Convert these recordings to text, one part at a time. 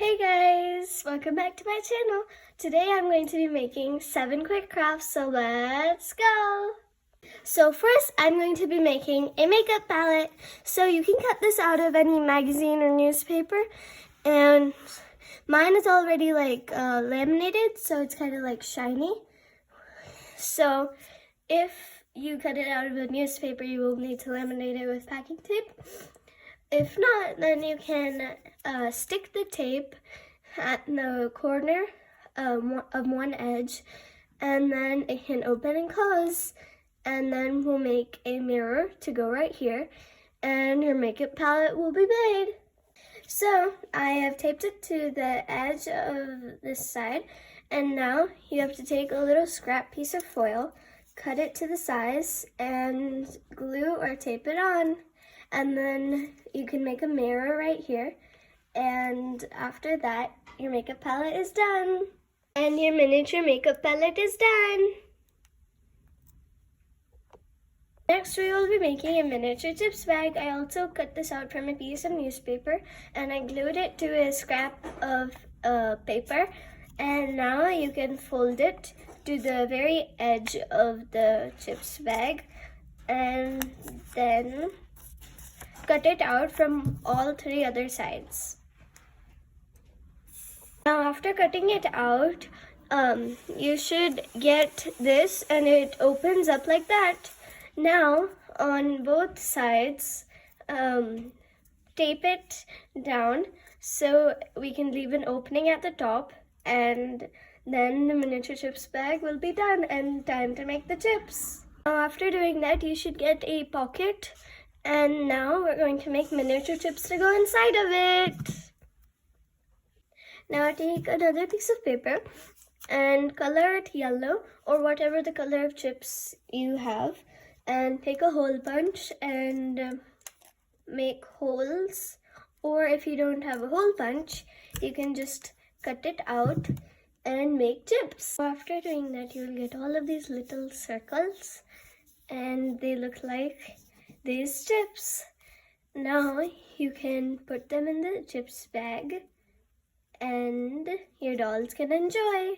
Hey guys, welcome back to my channel. Today I'm going to be making 7 quick crafts, so let's go. So first I'm going to be making a makeup palette. So you can cut this out of any magazine or newspaper, and mine is already laminated, so it's kind of like shiny. So if you cut it out of a newspaper, you will need to laminate it with packing tape. If not, then you can stick the tape at the corner of one edge, and then it can open and close, and then we'll make a mirror to go right here, and your makeup palette will be made. So I have taped it to the edge of this side, and now you have to take a little scrap piece of foil, cut it to the size, and glue or tape it on. And then you can make a mirror right here. And after that, your makeup palette is done. And your miniature makeup palette is done. Next, we will be making a miniature chips bag. I also cut this out from a piece of newspaper, and I glued it to a scrap of paper. And now you can fold it to the very edge of the chips bag, and then cut it out from all 3 other sides. Now after cutting it out, you should get this, and it opens up like that. Now on both sides, tape it down so we can leave an opening at the top, and then the miniature chips bag will be done and time to make the chips. Now after doing that, you should get a pocket. And now we're going to make miniature chips to go inside of it. Now take another piece of paper and color it yellow or whatever the color of chips you have, and take a hole punch and make holes, or if you don't have a hole punch, you can just cut it out and make chips. After doing that, you'll get all of these little circles, and they look like these chips. Now you can put them in the chips bag and your dolls can enjoy.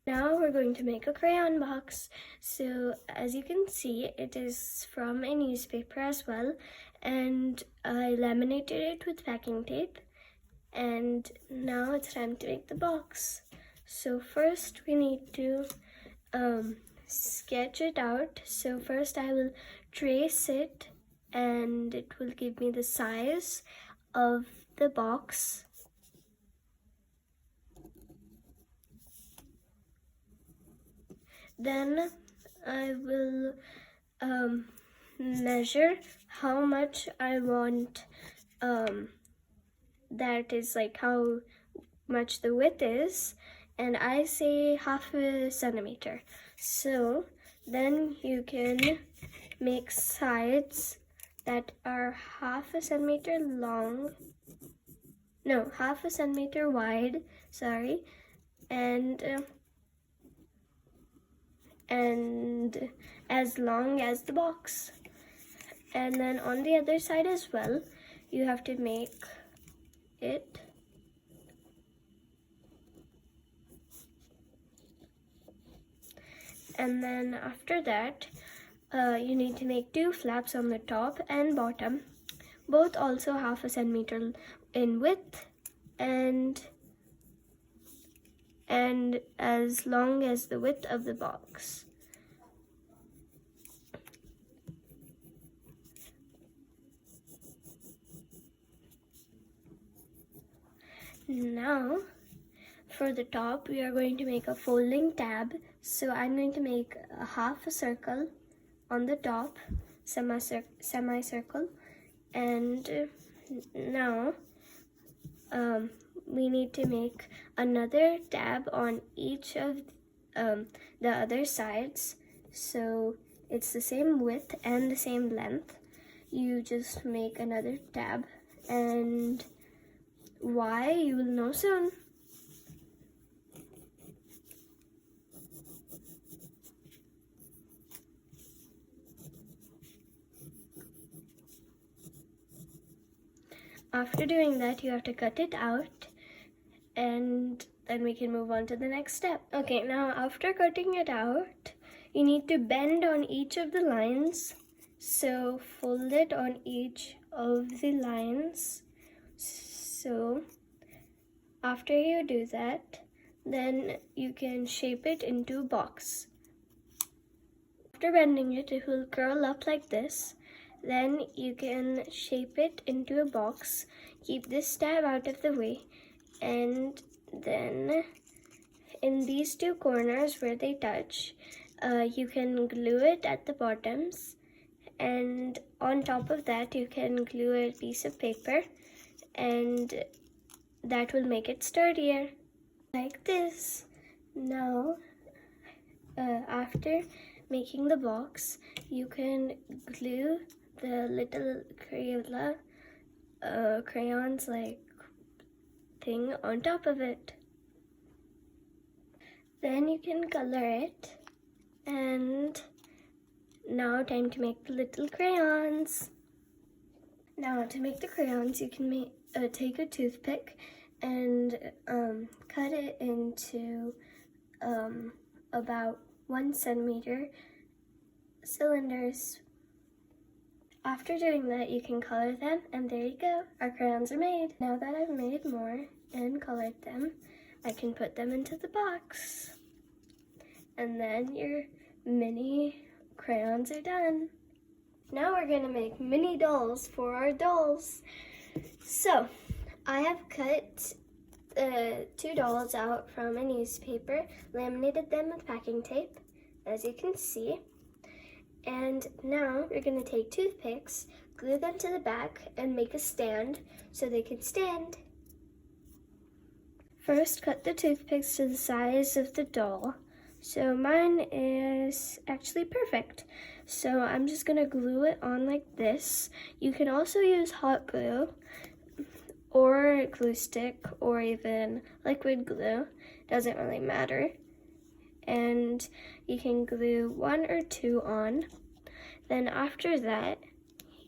Now we're going to make a crayon box. So as you can see, it is from a newspaper as well, and I laminated it with packing tape, and now it's time to make the box. So first we need to sketch it out. So first I will trace it, and it will give me the size of the box. Then I will measure how much I want, that is like how much the width is, and I say 1/2 centimeter. So then you can make sides that are 1/2 centimeter long, no, 1/2 centimeter wide, sorry, and as long as the box. And then on the other side as well, you have to make it and then after that, you need to make 2 flaps on the top and bottom, both also 1/2 centimeter in width and as long as the width of the box. Now for the top, we are going to make a folding tab. So I'm going to make a 1/2 circle on the top, semicircle, and now we need to make another tab on each of the other sides, so it's the same width and the same length. You just make another tab, and why, you will know soon. After doing that, you have to cut it out, and then we can move on to the next step. Okay, now after cutting it out, you need to bend on each of the lines. So fold it on each of the lines. So after you do that, then you can shape it into a box. After bending it, it will curl up like this. Then you can shape it into a box. Keep this tab out of the way, and then in these two corners where they touch, you can glue it at the bottoms, and on top of that you can glue a piece of paper, and that will make it sturdier, like this. Now, after making the box, you can glue the little Crayola crayons like thing on top of it. Then you can color it, and now time to make the little crayons. Now to make the crayons, you can take a toothpick and cut it into about 1 centimeter cylinders. After doing that, you can color them, and there you go, our crayons are made. Now that I've made more and colored them, I can put them into the box. And then your mini crayons are done. Now we're gonna make mini dolls for our dolls. So, I have cut 2 dolls out from a newspaper, laminated them with packing tape, as you can see. And now we're gonna take toothpicks, glue them to the back, and make a stand so they can stand. First, cut the toothpicks to the size of the doll. So mine is actually perfect. So I'm just gonna glue it on like this. You can also use hot glue or glue stick or even liquid glue. Doesn't really matter. And you can glue 1 or 2 on. Then after that,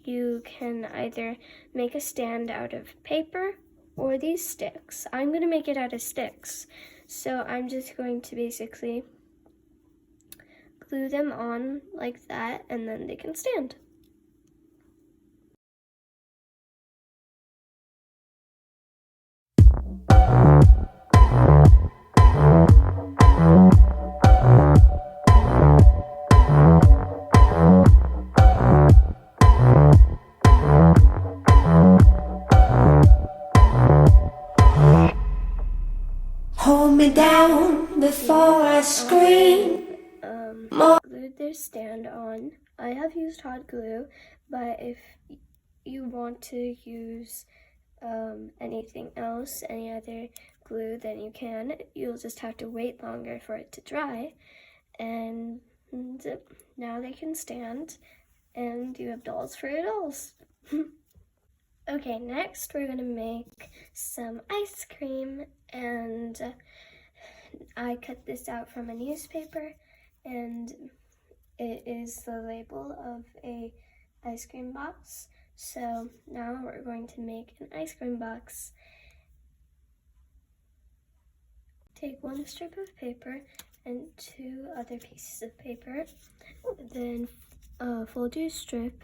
you can either make a stand out of paper or these sticks. I'm gonna make it out of sticks. So I'm just going to basically glue them on like that, and then they can stand. Hold me down before I scream. Glued their stand on. I have used hot glue, but if you want to use anything else, any other glue, then you can. You'll just have to wait longer for it to dry. And now they can stand, and you have dolls for your dolls. Okay, next we're gonna make some ice cream, and I cut this out from a newspaper, and it is the label of a ice cream box. So now we're going to make an ice cream box. Take 1 strip of paper and 2 other pieces of paper, then fold your strip.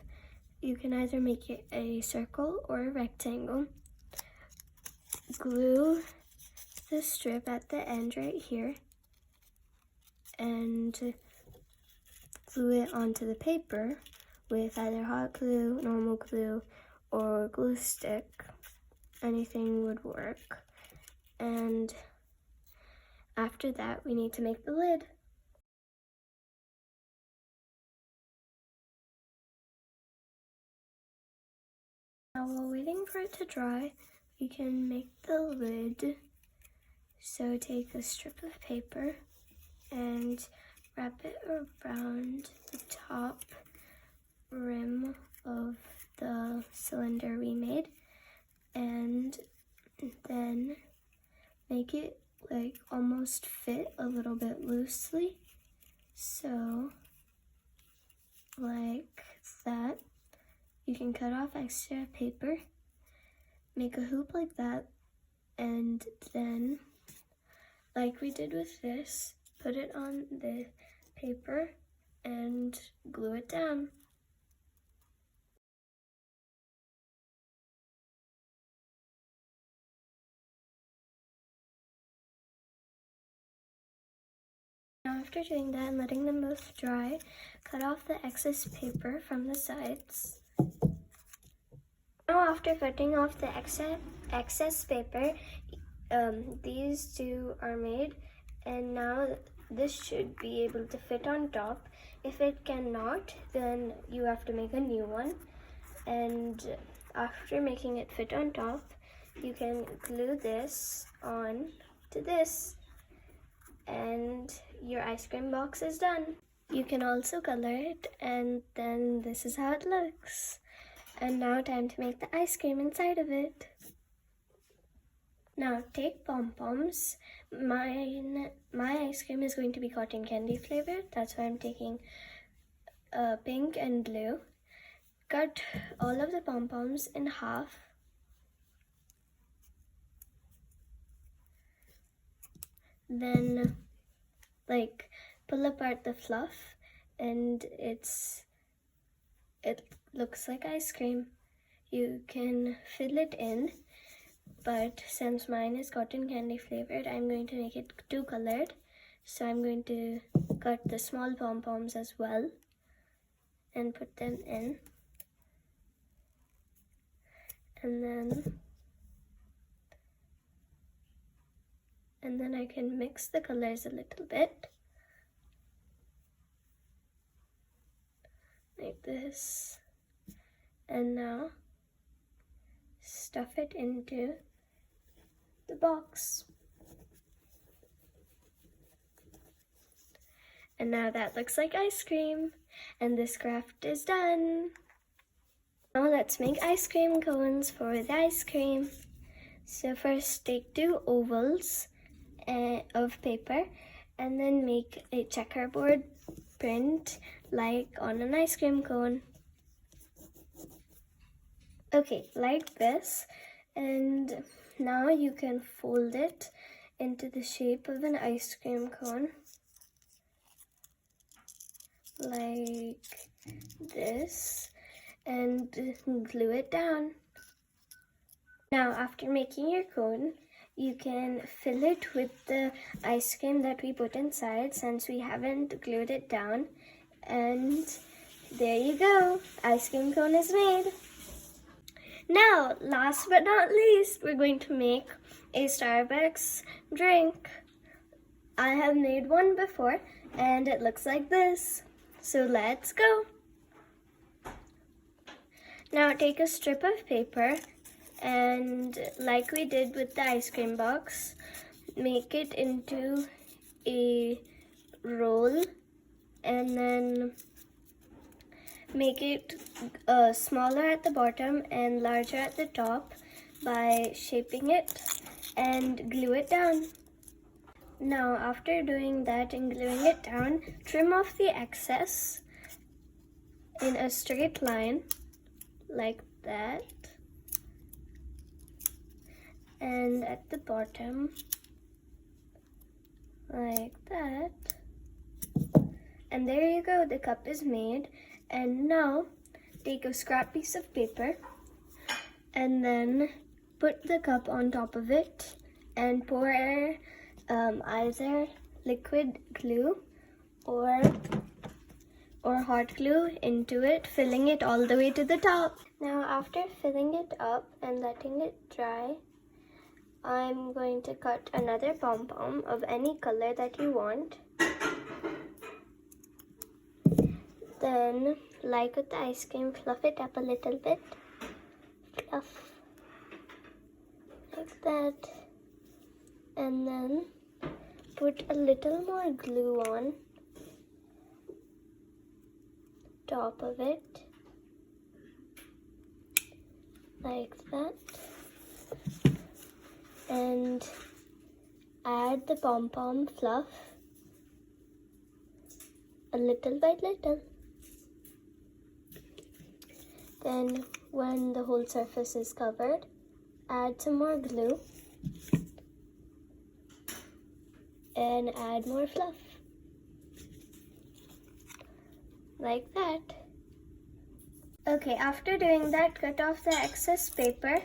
You can either make it a circle or a rectangle. Glue the strip at the end right here, and glue it onto the paper with either hot glue, normal glue, or glue stick. Anything would work. And after that, we need to make the lid. Now, while waiting for it to dry, we can make the lid. So take a strip of paper and wrap it around the top rim of the cylinder we made, and then make it like almost fit a little bit loosely. So like that. You can cut off extra paper, make a hoop like that, and then, like we did with this, put it on the paper and glue it down. Now after doing that and letting them both dry, cut off the excess paper from the sides. Now after cutting off the excess paper, these two are made, and now this should be able to fit on top. If it cannot, then you have to make a new one, and after making it fit on top, you can glue this on to this, and your ice cream box is done. You can also color it, and then this is how it looks. And now time to make the ice cream inside of it. Now take pom-poms. My ice cream is going to be cotton candy flavored. That's why I'm taking pink and blue. Cut all of the pom-poms in half. Then pull apart the fluff, and it looks like ice cream. You can fill it in, but since mine is cotton candy flavored, I'm going to make it two colored. So I'm going to cut the small pom-poms as well and put them in. And then I can mix the colors a little bit. Like this. And now stuff it into the box. And now that looks like ice cream, and this craft is done. Now let's make ice cream cones for the ice cream. So first take two ovals of paper, and then make a checkerboard print like on an ice cream cone. Okay, like this, and now you can fold it into the shape of an ice cream cone like this, and glue it down. Now after making your cone, you can fill it with the ice cream that we put inside since we haven't glued it down, and there you go, ice cream cone is made. Now, last but not least, we're going to make a Starbucks drink. I have made one before, and it looks like this. So let's go. Now take a strip of paper, and like we did with the ice cream box, make it into a roll, and then make it smaller at the bottom and larger at the top by shaping it and glue it down. Now after doing that and gluing it down, trim off the excess in a straight line like that, and at the bottom like that, and there you go, the cup is made. And now take a scrap piece of paper and then put the cup on top of it and pour either liquid glue or hot glue into it, filling it all the way to the top. Now after filling it up and letting it dry, I'm going to cut another pom-pom of any color that you want. Then, like with the ice cream, fluff it up a little bit. Fluff. Like that. And then put a little more glue on top of it. Like that. And add the pom-pom fluff a little by little. Then when the whole surface is covered, add some more glue, and add more fluff. Like that. Okay, after doing that, cut off the excess paper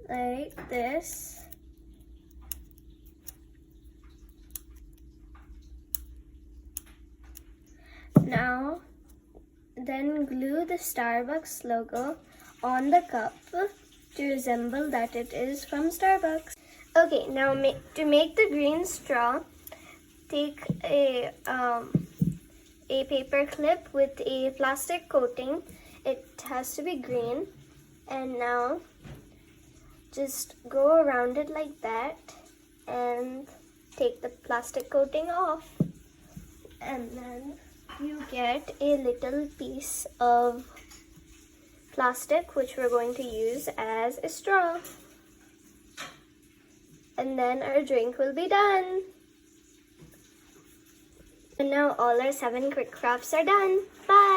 like this. Now, then glue the Starbucks logo on the cup to resemble that it is from Starbucks. Okay, now to make the green straw, take a paper clip with a plastic coating. It has to be green. And now just go around it like that and take the plastic coating off. And then you get a little piece of plastic which we're going to use as a straw. And then our drink will be done. And now all our 7 quick crafts are done. Bye!